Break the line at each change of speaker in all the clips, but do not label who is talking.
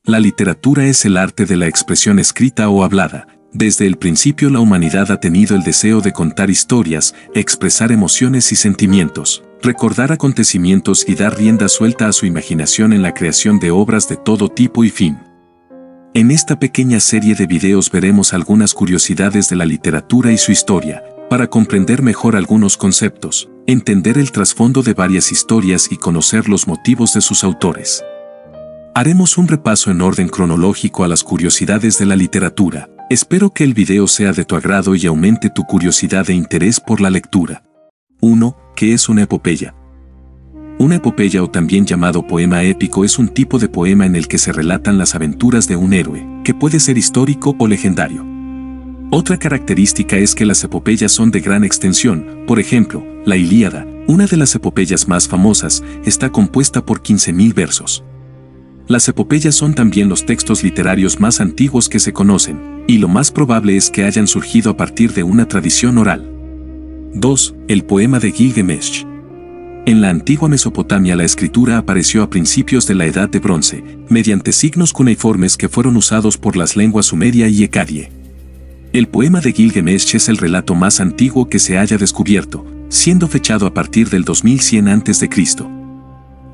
La literatura es el arte de la expresión escrita o hablada. Desde el principio la humanidad ha tenido el deseo de contar historias, expresar emociones y sentimientos, recordar acontecimientos y dar rienda suelta a su imaginación en la creación de obras de todo tipo y fin. En esta pequeña serie de videos veremos algunas curiosidades de la literatura y su historia, para comprender mejor algunos conceptos, entender el trasfondo de varias historias y conocer los motivos de sus autores. Haremos un repaso en orden cronológico a las curiosidades de la literatura. Espero que el video sea de tu agrado y aumente tu curiosidad e interés por la lectura. 1. ¿Qué es una epopeya? Una epopeya, o también llamado poema épico, es un tipo de poema en el que se relatan las aventuras de un héroe, que puede ser histórico o legendario. Otra característica es que las epopeyas son de gran extensión. Por ejemplo, la Ilíada, una de las epopeyas más famosas, está compuesta por 15.000 versos. Las epopeyas son también los textos literarios más antiguos que se conocen, y lo más probable es que hayan surgido a partir de una tradición oral. 2. El poema de Gilgamesh. En la antigua Mesopotamia la escritura apareció a principios de la Edad de Bronce, mediante signos cuneiformes que fueron usados por las lenguas sumeria y ecadie. El poema de Gilgamesh es el relato más antiguo que se haya descubierto, siendo fechado a partir del 2100 a.C.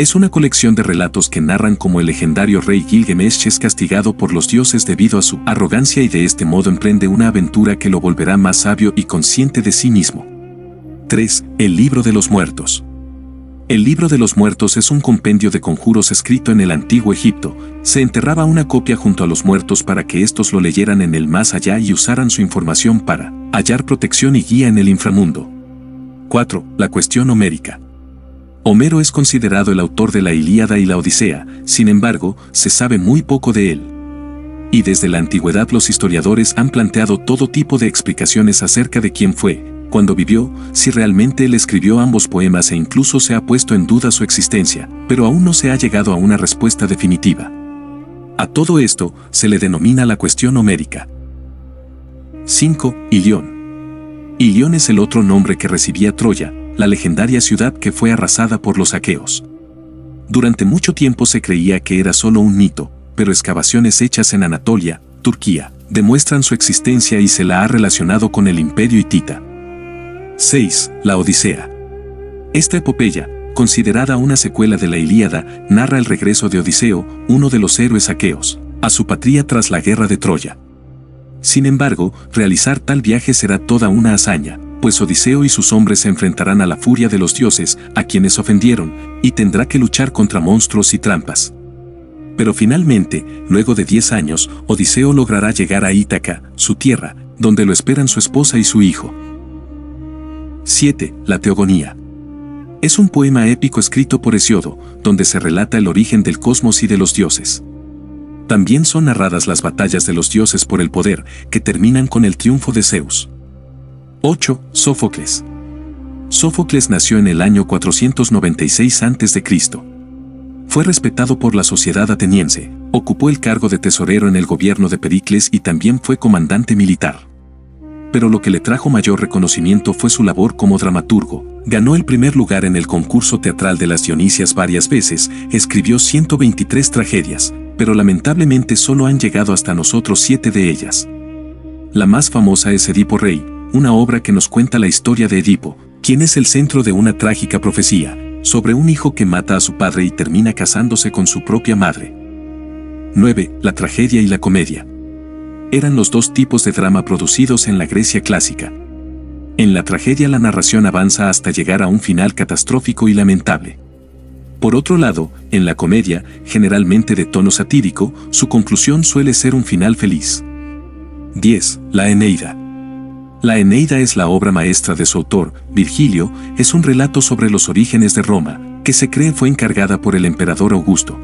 Es una colección de relatos que narran cómo el legendario rey Gilgamesh es castigado por los dioses debido a su arrogancia y de este modo emprende una aventura que lo volverá más sabio y consciente de sí mismo. 3. El libro de los muertos. El libro de los muertos es un compendio de conjuros escrito en el antiguo Egipto. Se enterraba una copia junto a los muertos para que éstos lo leyeran en el más allá y usaran su información para hallar protección y guía en el inframundo. 4. La cuestión homérica. Homero es considerado el autor de la Ilíada y la Odisea, sin embargo, se sabe muy poco de él. Y desde la antigüedad los historiadores han planteado todo tipo de explicaciones acerca de quién fue, cuándo vivió, si realmente él escribió ambos poemas e incluso se ha puesto en duda su existencia, pero aún no se ha llegado a una respuesta definitiva. A todo esto se le denomina la cuestión homérica. 5. Ilión. Ilión es el otro nombre que recibía Troya, la legendaria ciudad que fue arrasada por los aqueos. Durante mucho tiempo se creía que era solo un mito, pero excavaciones hechas en Anatolia, Turquía, demuestran su existencia y se la ha relacionado con el imperio hitita. 6. La Odisea. Esta epopeya, considerada una secuela de la Ilíada, narra el regreso de Odiseo, uno de los héroes aqueos, a su patria tras la guerra de Troya. Sin embargo, realizar tal viaje será toda una hazaña, pues Odiseo y sus hombres se enfrentarán a la furia de los dioses, a quienes ofendieron, y tendrá que luchar contra monstruos y trampas. Pero finalmente, luego de 10 años, Odiseo logrará llegar a Ítaca, su tierra, donde lo esperan su esposa y su hijo. 7. La Teogonía. Es un poema épico escrito por Hesíodo, donde se relata el origen del cosmos y de los dioses. También son narradas las batallas de los dioses por el poder, que terminan con el triunfo de Zeus. 8. Sófocles. Sófocles nació en el año 496 a.C. Fue respetado por la sociedad ateniense, ocupó el cargo de tesorero en el gobierno de Pericles y también fue comandante militar. Pero lo que le trajo mayor reconocimiento fue su labor como dramaturgo. Ganó el primer lugar en el concurso teatral de las Dionisias varias veces, escribió 123 tragedias, pero lamentablemente solo han llegado hasta nosotros 7 de ellas. La más famosa es Edipo Rey, una obra que nos cuenta la historia de Edipo, quien es el centro de una trágica profecía, sobre un hijo que mata a su padre y termina casándose con su propia madre. 9. La tragedia y la comedia. Eran los dos tipos de drama producidos en la Grecia clásica. En la tragedia la narración avanza hasta llegar a un final catastrófico y lamentable. Por otro lado, en la comedia, generalmente de tono satírico, su conclusión suele ser un final feliz. 10. La Eneida. La Eneida es la obra maestra de su autor, Virgilio, es un relato sobre los orígenes de Roma, que se cree fue encargada por el emperador Augusto.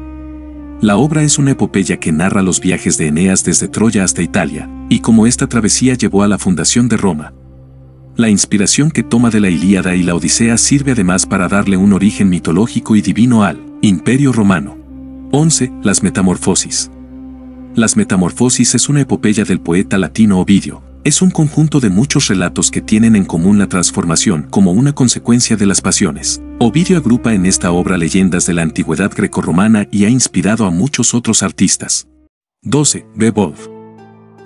La obra es una epopeya que narra los viajes de Eneas desde Troya hasta Italia, y cómo esta travesía llevó a la fundación de Roma. La inspiración que toma de la Ilíada y la Odisea sirve además para darle un origen mitológico y divino al Imperio Romano. 11. Las Metamorfosis. Las Metamorfosis es una epopeya del poeta latino Ovidio. Es un conjunto de muchos relatos que tienen en común la transformación como una consecuencia de las pasiones. Ovidio agrupa en esta obra leyendas de la antigüedad grecorromana y ha inspirado a muchos otros artistas. 12. Beowulf.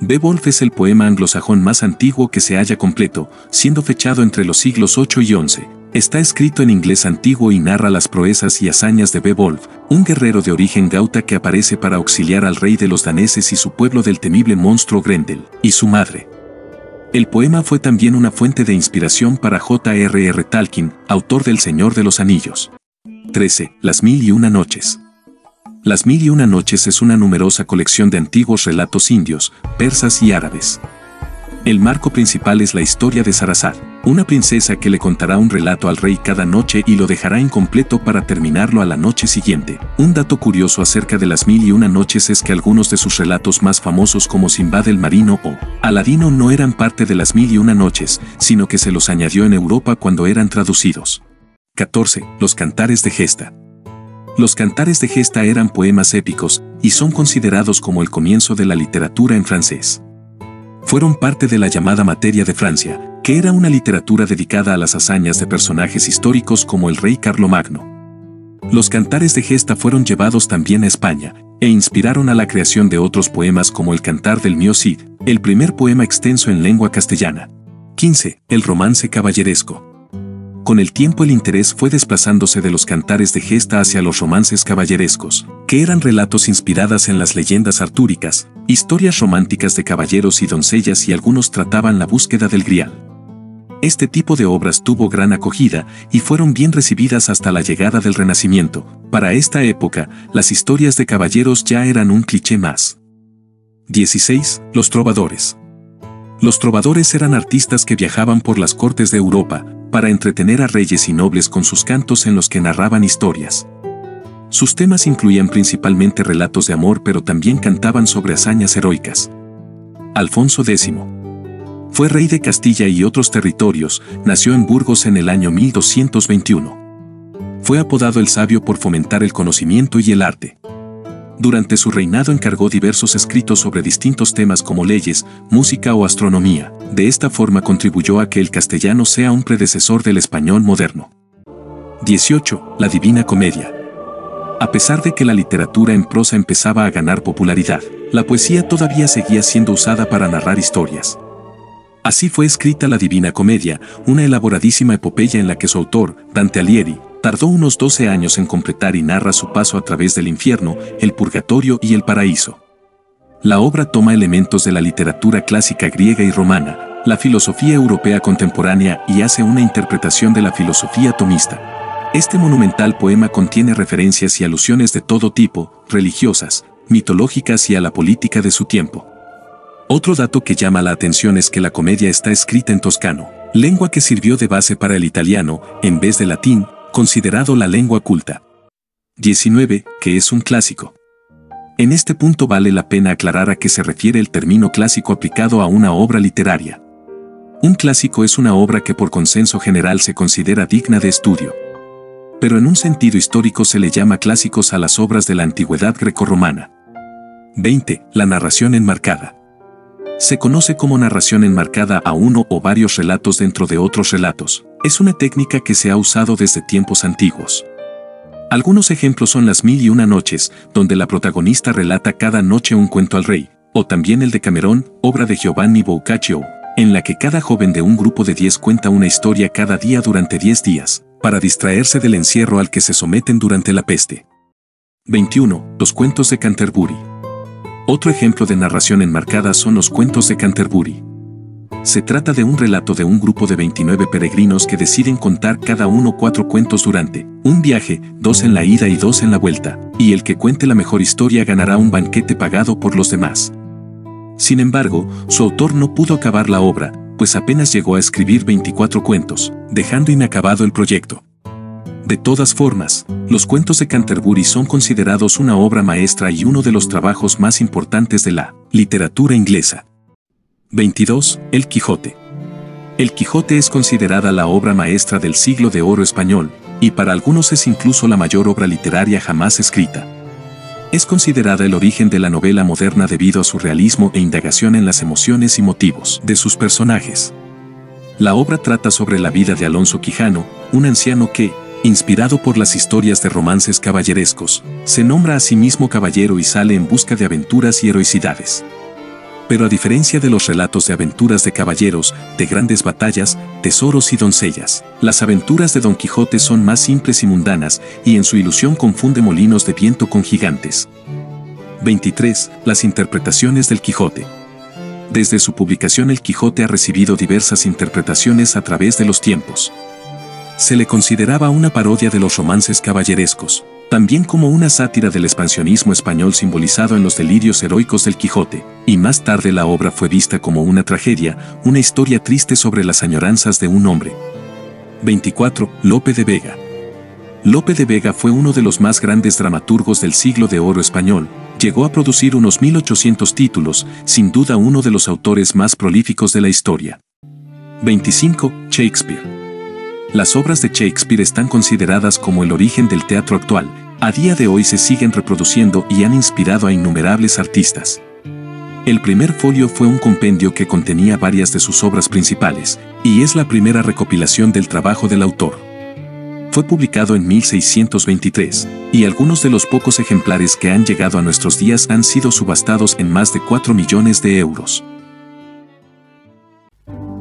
Beowulf es el poema anglosajón más antiguo que se halla completo, siendo fechado entre los siglos 8 y 11. Está escrito en inglés antiguo y narra las proezas y hazañas de Beowulf, un guerrero de origen gauta que aparece para auxiliar al rey de los daneses y su pueblo del temible monstruo Grendel, y su madre. El poema fue también una fuente de inspiración para J.R.R. Tolkien, autor del Señor de los Anillos. 13. Las Mil y Una Noches. Las Mil y Una Noches es una numerosa colección de antiguos relatos indios, persas y árabes. El marco principal es la historia de Sarazad, una princesa que le contará un relato al rey cada noche y lo dejará incompleto para terminarlo a la noche siguiente. Un dato curioso acerca de Las Mil y Una Noches es que algunos de sus relatos más famosos como Sinbad el Marino o Aladino no eran parte de Las Mil y Una Noches, sino que se los añadió en Europa cuando eran traducidos. 14. Los Cantares de Gesta. Los Cantares de Gesta eran poemas épicos, y son considerados como el comienzo de la literatura en francés. Fueron parte de la llamada Materia de Francia, que era una literatura dedicada a las hazañas de personajes históricos como el rey Carlomagno. Los Cantares de Gesta fueron llevados también a España, e inspiraron a la creación de otros poemas como el Cantar del Mio Cid, el primer poema extenso en lengua castellana. 15. El romance caballeresco. Con el tiempo el interés fue desplazándose de los cantares de gesta hacia los romances caballerescos, que eran relatos inspiradas en las leyendas artúricas, historias románticas de caballeros y doncellas y algunos trataban la búsqueda del grial. Este tipo de obras tuvo gran acogida y fueron bien recibidas hasta la llegada del Renacimiento. Para esta época, las historias de caballeros ya eran un cliché más. 16. Los trovadores. Los trovadores eran artistas que viajaban por las cortes de Europa, para entretener a reyes y nobles con sus cantos en los que narraban historias. Sus temas incluían principalmente relatos de amor, pero también cantaban sobre hazañas heroicas. Alfonso X. Fue rey de Castilla y otros territorios, nació en Burgos en el año 1221. Fue apodado el Sabio por fomentar el conocimiento y el arte. Durante su reinado encargó diversos escritos sobre distintos temas como leyes, música o astronomía. De esta forma contribuyó a que el castellano sea un predecesor del español moderno. 18. La Divina Comedia. A pesar de que la literatura en prosa empezaba a ganar popularidad, la poesía todavía seguía siendo usada para narrar historias. Así fue escrita la Divina Comedia, una elaboradísima epopeya en la que su autor, Dante Alighieri, tardó unos 12 años en completar y narra su paso a través del infierno, el purgatorio y el paraíso. La obra toma elementos de la literatura clásica griega y romana, la filosofía europea contemporánea y hace una interpretación de la filosofía tomista. Este monumental poema contiene referencias y alusiones de todo tipo, religiosas, mitológicas y a la política de su tiempo. Otro dato que llama la atención es que la comedia está escrita en toscano, lengua que sirvió de base para el italiano, en vez de latín, considerado la lengua culta. 19. ¿Qué es un clásico? En este punto vale la pena aclarar a qué se refiere el término clásico aplicado a una obra literaria. Un clásico es una obra que por consenso general se considera digna de estudio. Pero en un sentido histórico se le llama clásicos a las obras de la antigüedad grecorromana. 20. La narración enmarcada. Se conoce como narración enmarcada a uno o varios relatos dentro de otros relatos. Es una técnica que se ha usado desde tiempos antiguos. Algunos ejemplos son Las Mil y Una Noches, donde la protagonista relata cada noche un cuento al rey, o también el Decamerón, obra de Giovanni Boccaccio, en la que cada joven de un grupo de 10 cuenta una historia cada día durante 10 días, para distraerse del encierro al que se someten durante la peste. 21. Los cuentos de Canterbury. Otro ejemplo de narración enmarcada son los cuentos de Canterbury. Se trata de un relato de un grupo de 29 peregrinos que deciden contar cada uno 4 cuentos durante un viaje, 2 en la ida y 2 en la vuelta, y el que cuente la mejor historia ganará un banquete pagado por los demás. Sin embargo, su autor no pudo acabar la obra, pues apenas llegó a escribir 24 cuentos, dejando inacabado el proyecto. De todas formas, los cuentos de Canterbury son considerados una obra maestra y uno de los trabajos más importantes de la literatura inglesa. 22. El Quijote. El Quijote es considerada la obra maestra del siglo de oro español, y para algunos es incluso la mayor obra literaria jamás escrita. Es considerada el origen de la novela moderna debido a su realismo e indagación en las emociones y motivos de sus personajes. La obra trata sobre la vida de Alonso Quijano, un anciano que, Inspirado por las historias de romances caballerescos, se nombra a sí mismo caballero y sale en busca de aventuras y heroicidades. Pero a diferencia de los relatos de aventuras de caballeros, de grandes batallas, tesoros y doncellas, las aventuras de Don Quijote son más simples y mundanas, y en su ilusión confunde molinos de viento con gigantes. 23. Las interpretaciones del Quijote. Desde su publicación El Quijote ha recibido diversas interpretaciones a través de los tiempos. Se le consideraba una parodia de los romances caballerescos, también como una sátira del expansionismo español simbolizado en los delirios heroicos del Quijote, y más tarde la obra fue vista como una tragedia, una historia triste sobre las añoranzas de un hombre. 24. Lope de Vega. Lope de Vega fue uno de los más grandes dramaturgos del siglo de oro español, llegó a producir unos 1800 títulos, sin duda uno de los autores más prolíficos de la historia. 25. Shakespeare. Las obras de Shakespeare están consideradas como el origen del teatro actual, a día de hoy se siguen reproduciendo y han inspirado a innumerables artistas. El primer folio fue un compendio que contenía varias de sus obras principales, y es la primera recopilación del trabajo del autor. Fue publicado en 1623, y algunos de los pocos ejemplares que han llegado a nuestros días han sido subastados en más de 4 millones de euros.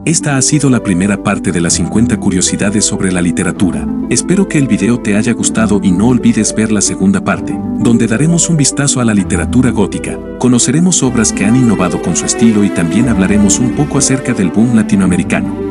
Esta ha sido la primera parte de las 50 curiosidades sobre la literatura. Espero que el video te haya gustado y no olvides ver la segunda parte, donde daremos un vistazo a la literatura gótica, conoceremos obras que han innovado con su estilo y también hablaremos un poco acerca del boom latinoamericano.